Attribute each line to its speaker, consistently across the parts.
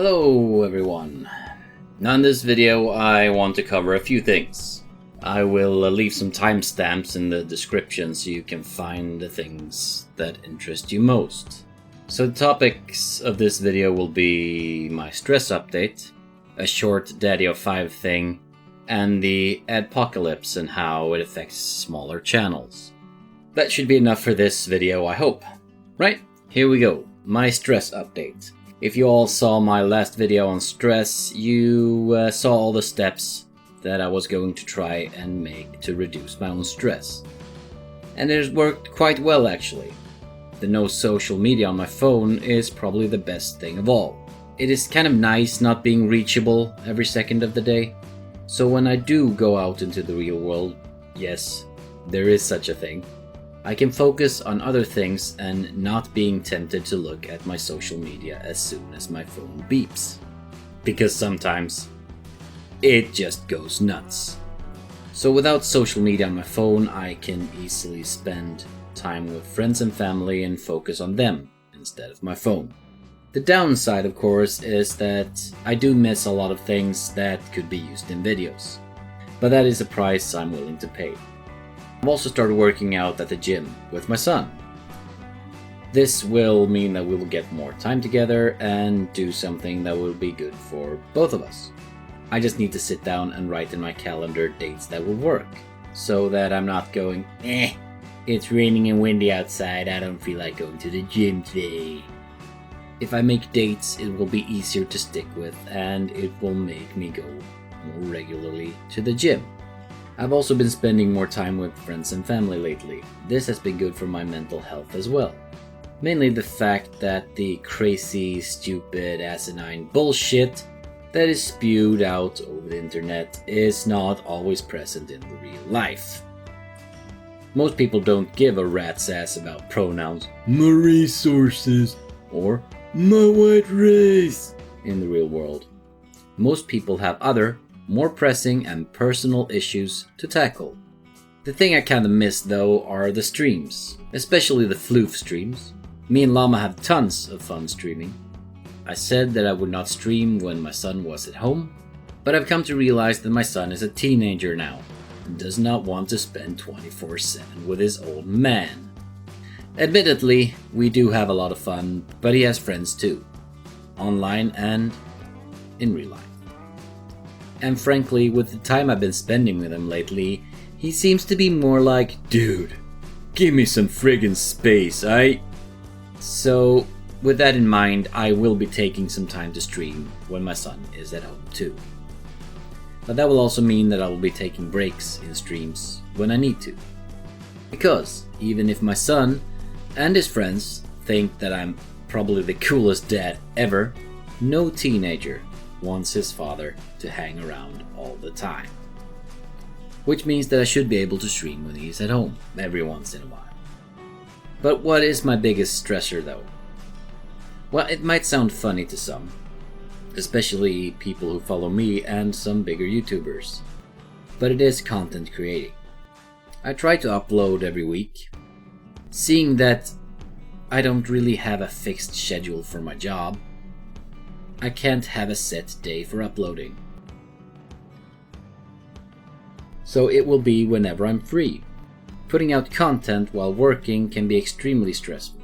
Speaker 1: Hello everyone. Now in this video I want to cover a few things. I will leave some timestamps in the description so you can find the things that interest you most. So the topics of this video will be my stress update, a short DaddyOFive thing, and the Adpocalypse and how it affects smaller channels. That should be enough for this video, I hope. Right, here we go. My stress update. If you all saw my last video on stress, you saw all the steps that I was going to try and make to reduce my own stress. And it has worked quite well actually. The no social media on my phone is probably the best thing of all. It is kind of nice not being reachable every second of the day. So when I do go out into the real world, yes, there is such a thing, I can focus on other things and not being tempted to look at my social media as soon as my phone beeps. Because sometimes it just goes nuts. So without social media on my phone, I can easily spend time with friends and family and focus on them instead of my phone. The downside, of course, is that I do miss a lot of things that could be used in videos. But that is a price I'm willing to pay. I've also started working out at the gym with my son. This will mean that we will get more time together and do something that will be good for both of us. I just need to sit down and write in my calendar dates that will work, so that I'm not going, it's raining and windy outside, I don't feel like going to the gym today. If I make dates, it will be easier to stick with and it will make me go more regularly to the gym. I've also been spending more time with friends and family lately. This has been good for my mental health as well. Mainly the fact that the crazy, stupid, asinine bullshit that is spewed out over the internet is not always present in the real life. Most people don't give a rat's ass about pronouns, my resources, or my white race in the real world. Most people have other, more pressing and personal issues to tackle. The thing I kinda miss though are the streams, especially the floof streams. Me and Llama have tons of fun streaming. I said that I would not stream when my son was at home, but I've come to realize that my son is a teenager now and does not want to spend 24/7 with his old man. Admittedly, we do have a lot of fun, but he has friends too, online and in real life. And frankly, with the time I've been spending with him lately, he seems to be more like, dude, give me some friggin' space, aight? So, with that in mind, I will be taking some time to stream when my son is at home too. But that will also mean that I will be taking breaks in streams when I need to. Because, even if my son and his friends think that I'm probably the coolest dad ever, no teenager wants his father to hang around all the time. Which means that I should be able to stream when he's at home, every once in a while. But what is my biggest stressor though? Well, it might sound funny to some, especially people who follow me and some bigger YouTubers, but it is content creating. I try to upload every week. Seeing that I don't really have a fixed schedule for my job, I can't have a set day for uploading. So it will be whenever I'm free. Putting out content while working can be extremely stressful.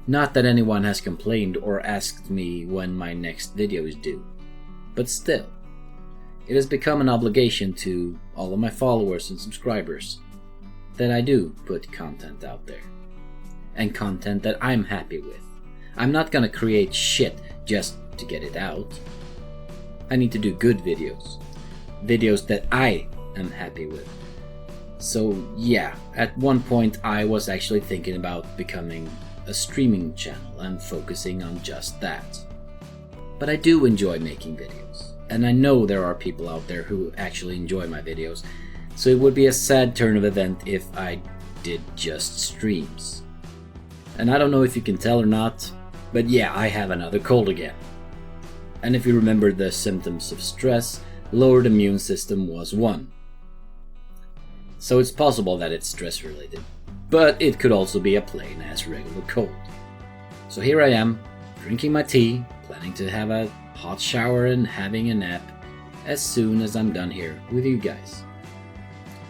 Speaker 1: Not that anyone has complained or asked me when my next video is due, but still, it has become an obligation to all of my followers and subscribers that I do put content out there. And content that I'm happy with. I'm not gonna create shit just to get it out. I need to do good videos. Videos that I am happy with. So yeah, at one point I was actually thinking about becoming a streaming channel and focusing on just that. But I do enjoy making videos. And I know there are people out there who actually enjoy my videos. So it would be a sad turn of event if I did just streams. And I don't know if you can tell or not, but yeah, I have another cold again. And if you remember the symptoms of stress, lowered immune system was one. So it's possible that it's stress related, but it could also be a plain ass regular cold. So here I am, drinking my tea, planning to have a hot shower and having a nap as soon as I'm done here with you guys.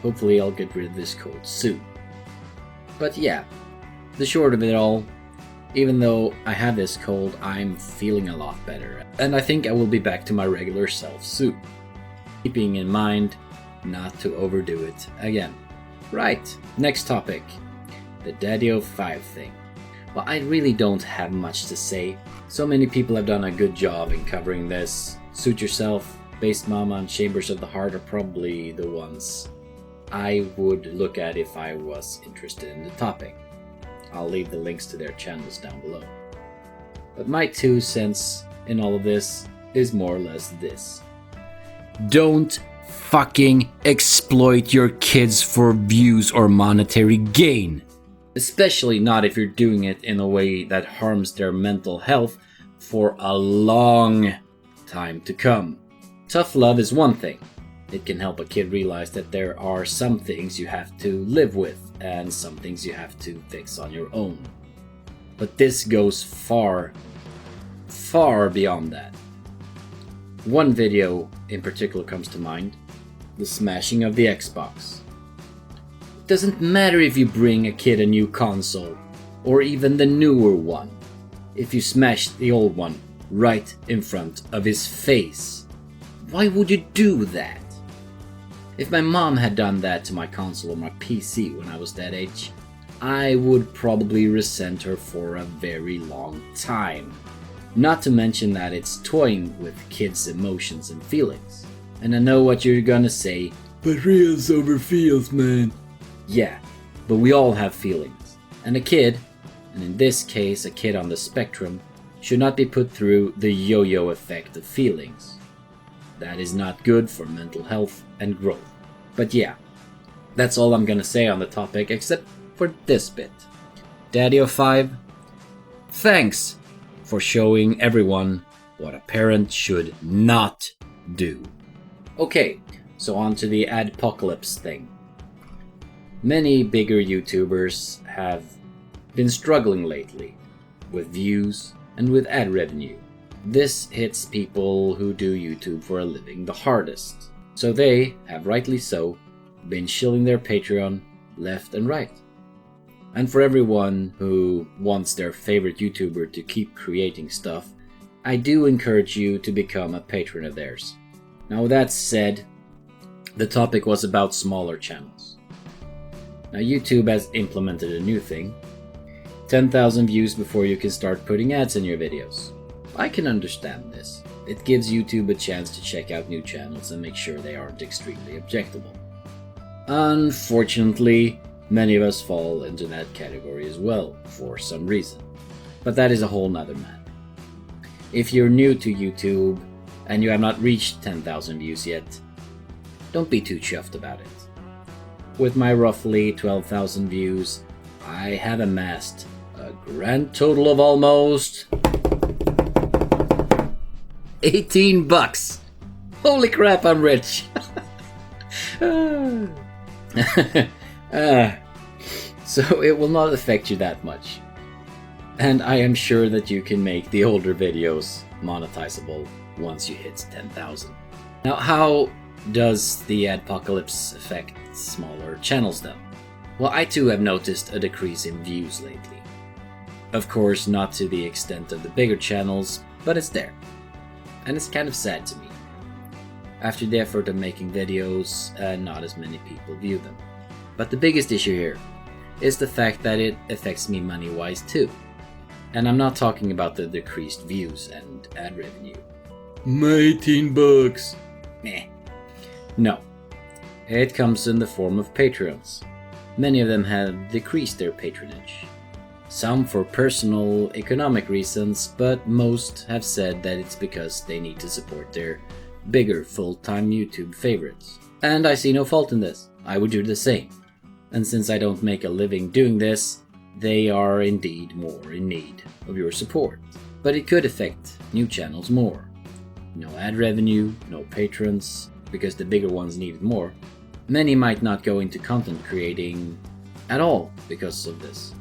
Speaker 1: Hopefully I'll get rid of this cold soon. But yeah, the short of it all, even though I have this cold, I'm feeling a lot better, and I think I will be back to my regular self soon. Keeping in mind not to overdo it again. Right, next topic. The DaddyOFive thing. Well, I really don't have much to say. So many people have done a good job in covering this. Suit Yourself, Based Mama, and Chambers of the Heart are probably the ones I would look at if I was interested in the topic. I'll leave the links to their channels down below. But my 2 cents in all of this is more or less this. Don't fucking exploit your kids for views or monetary gain. Especially not if you're doing it in a way that harms their mental health for a long time to come. Tough love is one thing. It can help a kid realize that there are some things you have to live with and some things you have to fix on your own. But this goes far, far beyond that. One video in particular comes to mind, the smashing of the Xbox. It doesn't matter if you bring a kid a new console, or even the newer one, if you smash the old one right in front of his face. Why would you do that? If my mom had done that to my console or my PC when I was that age, I would probably resent her for a very long time. Not to mention that it's toying with kids' emotions and feelings. And I know what you're gonna say, but reals over feels, man. Yeah, but we all have feelings. And a kid, and in this case a kid on the spectrum, should not be put through the yo-yo effect of feelings. That is not good for mental health and growth. But yeah, that's all I'm gonna say on the topic except for this bit. DaddyOFive, thanks for showing everyone what a parent should not do. Okay, so on to the Adpocalypse thing. Many bigger YouTubers have been struggling lately with views and with ad revenue. This hits people who do YouTube for a living the hardest. So they, have rightly so, been shilling their Patreon left and right. And for everyone who wants their favorite YouTuber to keep creating stuff, I do encourage you to become a patron of theirs. Now with that said, the topic was about smaller channels. Now YouTube has implemented a new thing. 10,000 views before you can start putting ads in your videos. I can understand this. It gives YouTube a chance to check out new channels and make sure they aren't extremely objectable. Unfortunately, many of us fall into that category as well, for some reason. But that is a whole nother matter. If you're new to YouTube and you have not reached 10,000 views yet, don't be too chuffed about it. With my roughly 12,000 views, I have amassed a grand total of almost $18. Holy crap, I'm rich. So it will not affect you that much. And I am sure that you can make the older videos monetizable once you hit 10,000. Now, how does the Adpocalypse affect smaller channels then? Well, I too have noticed a decrease in views lately. Of course, not to the extent of the bigger channels, but it's there. And it's kind of sad to me. After the effort of making videos, not as many people view them. But the biggest issue here is the fact that it affects me money-wise too. And I'm not talking about the decreased views and ad revenue. My $18. Meh. No. It comes in the form of Patreons. Many of them have decreased their patronage. Some for personal, economic reasons, but most have said that it's because they need to support their bigger full-time YouTube favorites. And I see no fault in this. I would do the same. And since I don't make a living doing this, they are indeed more in need of your support. But it could affect new channels more. No ad revenue, no patrons, because the bigger ones need it more. Many might not go into content creating at all because of this.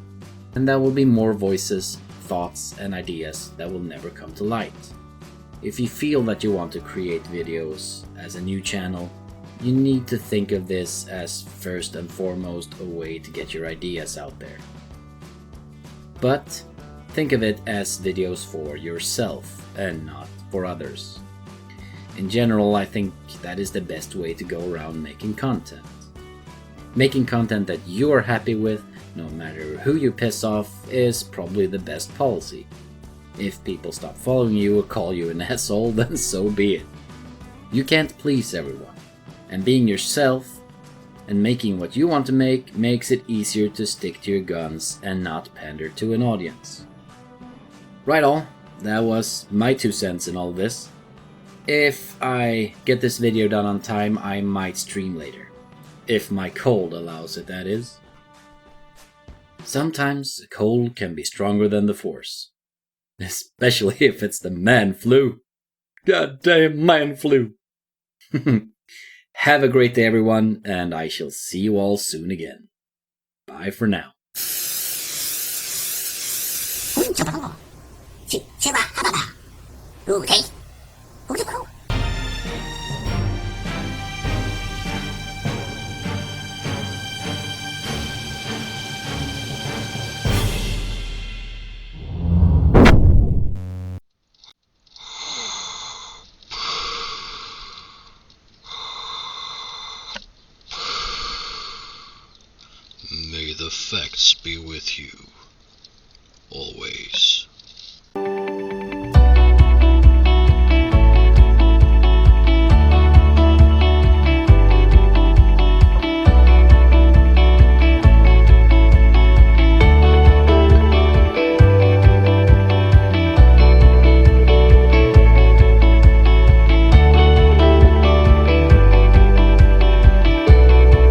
Speaker 1: And there will be more voices thoughts and ideas that will never come to light. If you feel that you want to create videos as a new channel, you need to think of this as first and foremost a way to get your ideas out there. But think of it as videos for yourself and not for others. In general, I think that is the best way to go around making content. Making content that you are happy with, no matter who you piss off, is probably the best policy. If people stop following you or call you an asshole, then so be it. You can't please everyone, and being yourself and making what you want to make makes it easier to stick to your guns and not pander to an audience. Right on, that was my 2 cents in all this. If I get this video done on time, I might stream later. If my cold allows it, that is. Sometimes a cold can be stronger than the Force. Especially if it's the man flu. Goddamn man flu. Have a great day, everyone, and I shall see you all soon again. Bye for now.
Speaker 2: May the facts be with you, always.